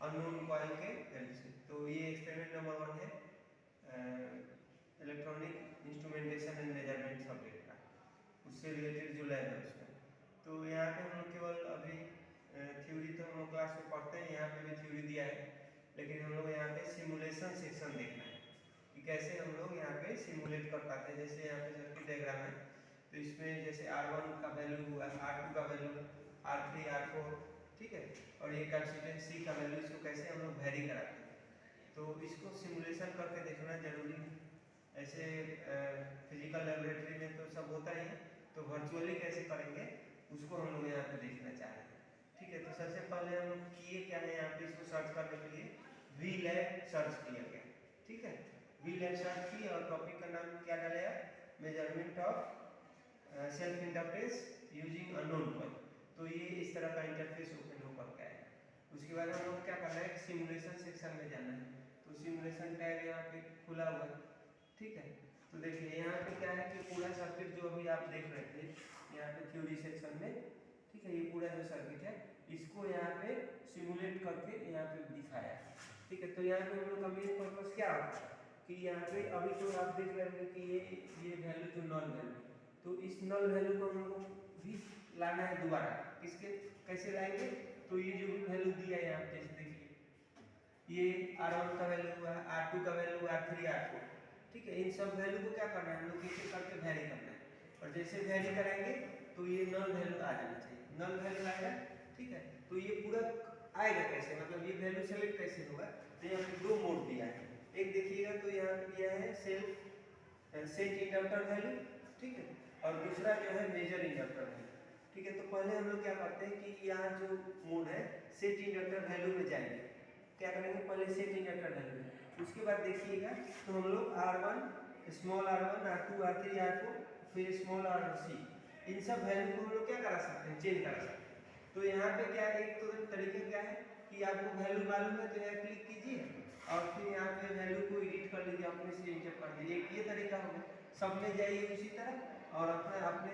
Unknown coil के help से। तो ये एक्सपेरिमेंट नंबर 1 है electronic instrumentation and measurement subject का, उससे रिलेटेड जो लैब है उसमें। तो यहाँ पे हम लोग केवल अभी थ्योरी तो हम लोग क्लास में पढ़ते हैं, यहाँ पे भी थ्योरी दिया है, लेकिन हम लोग यहाँ पे सिमुलेशन सेक्शन देखना है कि कैसे हम लोग यहाँ पे सिमुलेट कर पाते हैं। जैसे यहाँ पे सर्किट डायग्राम है, तो इसमें जैसे R1 का वैल्यू हुआ, R2 का वैल्यू, R3, R4, ठीक है, और ये कंसिस्टेंसी का वैल्यू, इसको कैसे हम लोग वेरी कराते हैं। तो इसको सिमुलेशन करके देखना जरूरी है। ऐसे फिजिकल लेबोरेटरी में तो सब होता ही है, तो वर्चुअली कैसे करेंगे उसको हम लोग यहाँ पे देखना चाह रहे हैं। ठीक है, तो सबसे पहले हम लोग किए क्या है, यहाँ पे इसको सर्च करने के लिए VLab सर्च किया गया। ठीक है, VLab सर्च की और टॉपिक का नाम क्या डाला, measurement of self interface using unknown coil. तो ये इस तरह का इंटरफेस ओपन होकर के आया। उसके बाद हम लोग क्या करना है, सिमुलेशन सेक्शन में जाना है। तो सिमुलेशन टैब यहाँ पे खुला हुआ है। ठीक है, तो देखिए यहाँ पे क्या है कि पूरा सर्किट जो अभी आप देख रहे थे यहाँ पे थ्योरी सेक्शन में, ठीक है, ये पूरा जो सर्किट है इसको यहाँ पे सिमुलेट करके यहाँ पे दिखाया है। ठीक है, तो यहाँ पे हम लोग का मेन पर्पस क्या होता है कि यहाँ पे अभी तो आप देख रहे होंगे कि ये वैल्यू जो नॉन वैल्यू, तो इस नल वैल्यू को हम लोग को भी लाना है दोबारा। किसके कैसे लाएंगे, तो ये जो भी वैल्यू दिया है आप जैसे देखिए ये R1 का वैल्यू हुआ, R2 का वैल्यू हुआ, R3, R4, ठीक है, इन सब वैल्यू को क्या करना है हम लोग कैसे करके वेरी करना है। और जैसे वेरी करेंगे तो ये नल वैल्यू आ जाना चाहिए, नल वैल्यू आएगा। ठीक है, तो ये पूरा आएगा कैसे, मतलब ये वैल्यू सेलेक्ट कैसे होगा, तो यहाँ पे दो मोड दिया है। एक देखिएगा तो यहाँ पे दिया है सेल्फ सेट इंडक्टर वैल्यू, ठीक है, और दूसरा जो है मेजर इंडक्टर वैल्यू। ठीक है, तो पहले हम लोग क्या करते हैं कि यहाँ जो मोड है सेट इंडक्टर वैल्यू में जाएंगे। क्या करेंगे, पहले सेट इंडक्टर वैल्यू, उसके बाद देखिएगा तो हम लोग R1, small R1, R2, R3, R4, फिर स्मॉल R C, इन सब वैल्यू को हम लोग क्या करा सकते हैं, चेंज करा सकते हैं। तो यहाँ पे क्या एक तो तरीका क्या है कि आपको वैल्यू मालूम है तो यहाँ क्लिक कीजिए और फिर यहाँ पे वैल्यू को एडिट कर लीजिए, अपने से एडिट कर लीजिए। एक ये तरीका होगा, सब में जाइए उसी तरह और अपने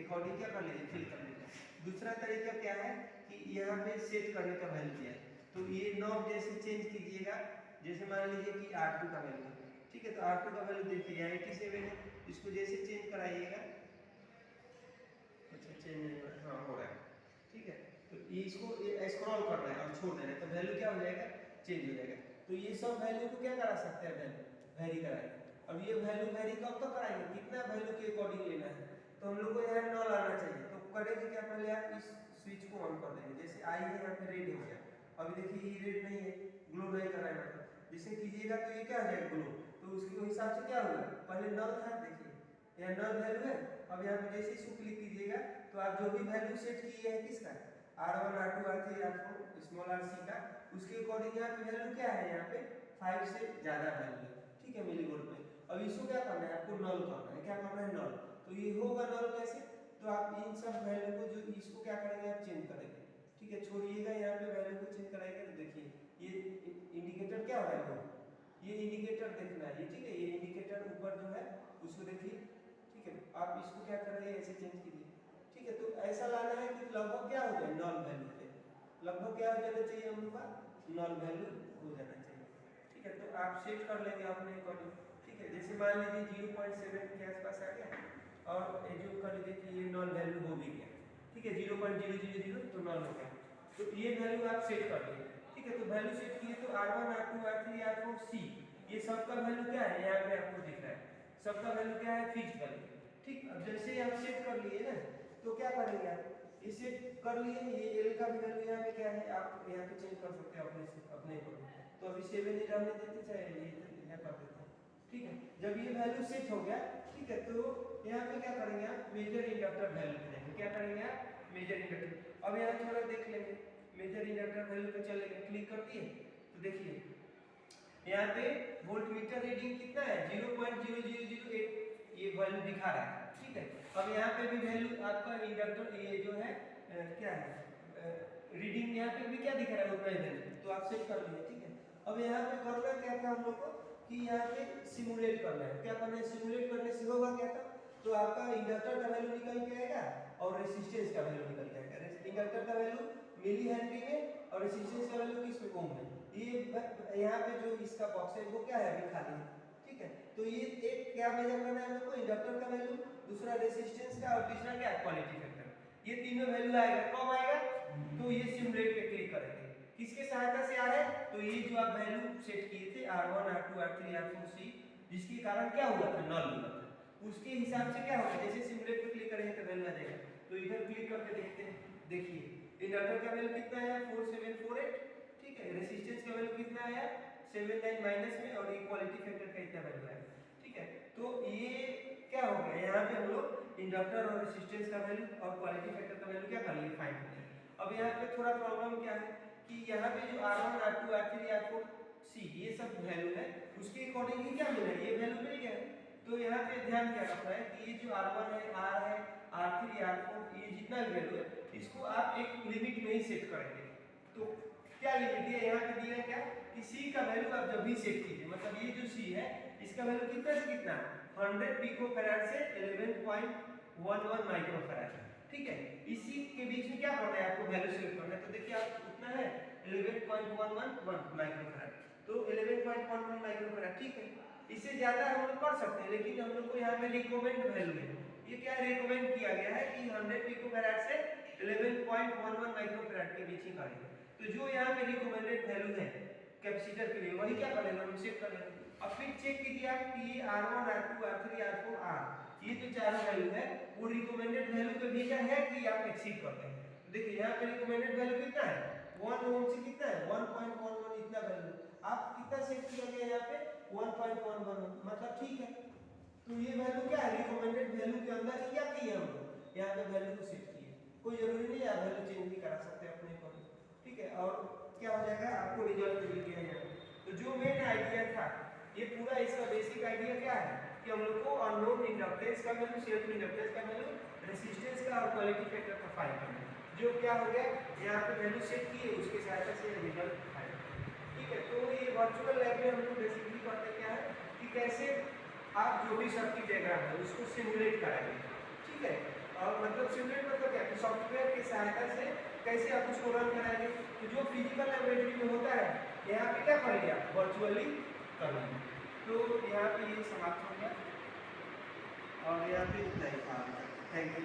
अकॉर्डिंग क्या कर लीजिए, फिल कर लीजिए। दूसरा तरीका क्या है कि यहाँ पे सेट करने का वैल्यू दिया है, तो ये नॉब जैसे चेंज कीजिएगा। जैसे मान लीजिए कि R2 का वैल्यू, ठीक है, तो R2 का वैल्यू देखिए यहाँ 87 है, इसको जैसे चेंज कराइएगा, अच्छा चेंज नहीं हो रहा, हाँ हो रहा है, ठीक है, तो ये इसको स्क्रॉल करना है और छोड़ देना है, तो वैल्यू क्या हो जाएगा, चेंज हो जाएगा। तो ये सब वैल्यू को क्या करा सकते हैं, वैल्यू वेरी कराएंगे। अब ये वैल्यू वेरी कब तक कराएंगे, कितना वैल्यू के अकॉर्डिंग लेना है, तो हम लोग को यहाँ नल आना चाहिए। तो करेंगे क्या, पहले आप इस स्विच को ऑन कर देंगे, जैसे आई है यहाँ पे रेड हो गया, अभी देखिए ये रेड नहीं है, ग्लो नहीं कर रहा है, मतलब जिसे कीजिएगा तो ये क्या हो जाएगा, ग्लो। तो उसके हिसाब से क्या होगा, पहले नल था, देखिए यहाँ नल वैल्यू है। अब यहाँ पे जैसे इसको क्लिक कीजिएगा तो आप जो भी वैल्यू सेट किए हैं किसका, R1, R2, R3, R4, small R C का, उसके अकॉर्डिंग यहाँ पे वैल्यू क्या है, यहाँ पे 5 से ज्यादा वैल्यू है, ठीक है, मिलीवोल्ट में। अब इसको क्या करना है, आपको नल करना है, क्या करना है, नल। तो ये होगा नल कैसे, तो आप इन सब वैल्यू को जो इसको क्या करेंगे, आप चेंज करेंगे। ठीक है, छोड़िएगा यहाँ पे वैल्यू को चेंज कराएंगे, तो देखिए ये इंडिकेटर क्या हो रहा है, ये इंडिकेटर देखना है, ठीक है, ये इंडिकेटर ऊपर जो है उसको देखिए। ठीक है, आप इसको क्या कर रहे हैं, ऐसे चेंज कीजिए। ठीक है, तो ऐसा लाना है कि लगभग क्या हो जाए, नॉन वैल्यू पे लगभग क्या हो जाना चाहिए, हम लोग का नॉन वैल्यू हो जाना चाहिए। ठीक है, तो आप सेट कर लेंगे अपने अकॉर्डिंग। ठीक है, जैसे मान लीजिए 0.7 के आसपास आ गया और एज्यूम कर लीजिए कि ये नॉन वैल्यू हो भी गया। ठीक है, 0.000 तो नॉन हो गया, तो ये वैल्यू आप सेट कर लीजिए। ठीक है, तो वैल्यू सेट किए तो R1, R2, R3, R4, C, ये सबका वैल्यू क्या है, यहाँ पे आपको दिख रहा है, सबका वैल्यू क्या है, फिक्स वैल्यू। ठीक, अब जैसे ही आप सेट कर लिए ना, तो क्या करेंगे आप, ये सेट कर लिए, ये एल का भी वैल्यू यहाँ पे क्या है, आप यहाँ पे चेंज कर सकते हैं अपने को। तो अभी 7 ही डालने देते, चाहे ये यहाँ कर देते हैं। ठीक है, जब ये वैल्यू सेट हो गया, ठीक है, तो यहाँ पे क्या करेंगे आप, मेजर इंडक्टर वैल्यू पे जाएंगे, क्या करेंगे आप, मेजर इंडक्टर। अब यहाँ थोड़ा देख लेंगे, मेजर इंडक्टर वैल्यू पे चलेंगे, क्लिक कर दिए तो देखिए यहाँ पे वोल्टमीटर रीडिंग कितना है, 0.0008 ये वैल्यू दिखा रहा है। ठीक है, अब यहाँ पे भी वैल्यू आपका इंडक्टर ये जो है क्या है, रीडिंग यहाँ पे भी क्या दिख रहा है, उतना ही वैल्यू, तो आप सेट कर लीजिए। ठीक है, अब यहाँ पे करना क्या था हम लोग को कि यहाँ पे सिमुलेट करना है, क्या करना है, सिमुलेट करने से होगा क्या था, तो आपका इंडक्टर का वैल्यू निकल के आएगा और रेजिस्टेंस का वैल्यू निकल के आएगा। इंडक्टर का वैल्यू मिली हेनरी में और रेजिस्टेंस का वैल्यू किस में ओम में। ये यहाँ पे जो इसका बॉक्स है वो क्या है अभी खाली है, ठीक है। तो ये एक क्या मेजर करना है हम लोग को, इंडक्टर का वैल्यू, दूसरा रेजिस्टेंस का और तीसरा क्या क्वालिटी फैक्टर। ये तीनों वैल्यू आएगा, कब आएगा, तो ये सिमुलेट पे क्लिक करेंगे। किसके सहायता से आ रहा है, तो ये जो आप वैल्यू सेट किए थे R1 R2 R3 R4 C, जिसके कारण क्या हुआ था, नल हुआ था, उसके हिसाब से क्या होगा, जैसे सिमुलेट पे क्लिक करेंगे तो वैल्यू आ जाएगा। तो इधर क्लिक करके देखते हैं, देखिए इंडक्टर का वैल्यू कितना है 4748, ठीक है। रेजिस्टेंस का वैल्यू कितना आया 79 माइनस में, और इक्वालिटी फैक्टर का इतना वैल्यू आया, ठीक है। तो ये क्या हो गया, यहाँ पे हम लोग इंडक्टर और रेजिस्टेंस का वैल्यू और क्वालिटी फैक्टर का वैल्यू क्या कर लिए, फाइंड कर लिए। अब यहाँ पे थोड़ा प्रॉब्लम क्या है कि यहाँ पे जो R1 R2 R3 R4 C ये सब वैल्यू है, उसके अकॉर्डिंग ही क्या मिला है, ये वैल्यू मिल गया। तो यहाँ पे ध्यान क्या रखना है कि ये जो R1 है, R है, R3 R4 ये जितना वैल्यू है, इसको आप एक लिमिट में ही सेट करेंगे। तो क्या लिमिट दिया, यहाँ पे दिया क्या कि C का वैल्यू आप जब भी सेट कीजिए, मतलब ये जो C है इसका वैल्यू कितना से कितना, 100 पिकोफैराड से 11.11 माइक्रोफैराड, ठीक है। इसी के बीच में क्या करना है आपको, वैल्यू सेलेक्ट करना है। तो देखिए आप कितना है 11.11 माइक्रोफैराड, तो 11.11 माइक्रोफैराड, ठीक है। इससे ज्यादा हम लोग कर सकते हैं, लेकिन हम लोग को यहाँ पे रिकमेंड वैल्यू है, ये क्या रिकमेंड किया गया है कि 100 पिकोफैराड से 11.11 माइक्रोफैराड के बीच ही करेंगे। तो जो यहाँ पे रिकमेंडेड वैल्यू है कैपेसिटर के लिए, वही क्या करेंगे हम सेट कर लेंगे। अब फिर चेक कीजिए आप कि ये R1 R2 R3 R4 R ये जो चारों वैल्यू है वो रिकमेंडेड वैल्यू के भीतर है कि आप एक्सीड करते हैं। तो देखिए यहाँ पे रिकमेंडेड वैल्यू कितना है, 1 ओम से कितना है 1.11 इतना वैल्यू, आप कितना सेट किया गया यहाँ पे 1.11, मतलब ठीक है। तो ये वैल्यू क्या है, रिकमेंडेड वैल्यू के अंदर ही क्या किया हम लोग यहाँ पे वैल्यू को सेट किए, कोई जरूरी नहीं है वैल्यू चेंज भी करा सकते हैं अपने को, ठीक है। और क्या हो जाएगा आपको रिजल्ट मिल गया यहाँ। तो जो मेन आइडिया था, ये पूरा इसका बेसिक आइडिया क्या है कि हम लोग को अननोन इंडक्टेंस का वैल्यू, सेल्फ इंडक्टेंस का वैल्यू, रेजिस्टेंस का और क्वालिटी फैक्टर का फाइंड करना है। जो क्या हो गया यहाँ पे वैल्यू सेट की है, उसके सहायता से रिजल्ट फाइंड, ठीक है। तो ये वर्चुअल लैब में हम लोग बेसिकली करते क्या है कि कैसे आप जो भी सर्किट डायग्राम है उसको सिमुलेट कराएंगे, ठीक है। और मतलब सिमुलेट मतलब क्या कि सॉफ्टवेयर की सहायता से कैसे आप उसको रन कराएंगे। तो जो फिजिकल लैबोरेटरी में होता है यहाँ पे क्या करेंगे आप वर्चुअली कर लेंगे। तो यहाँ पे ये समाप्त हो गया और यहाँ पे इतना ही था। Thank you.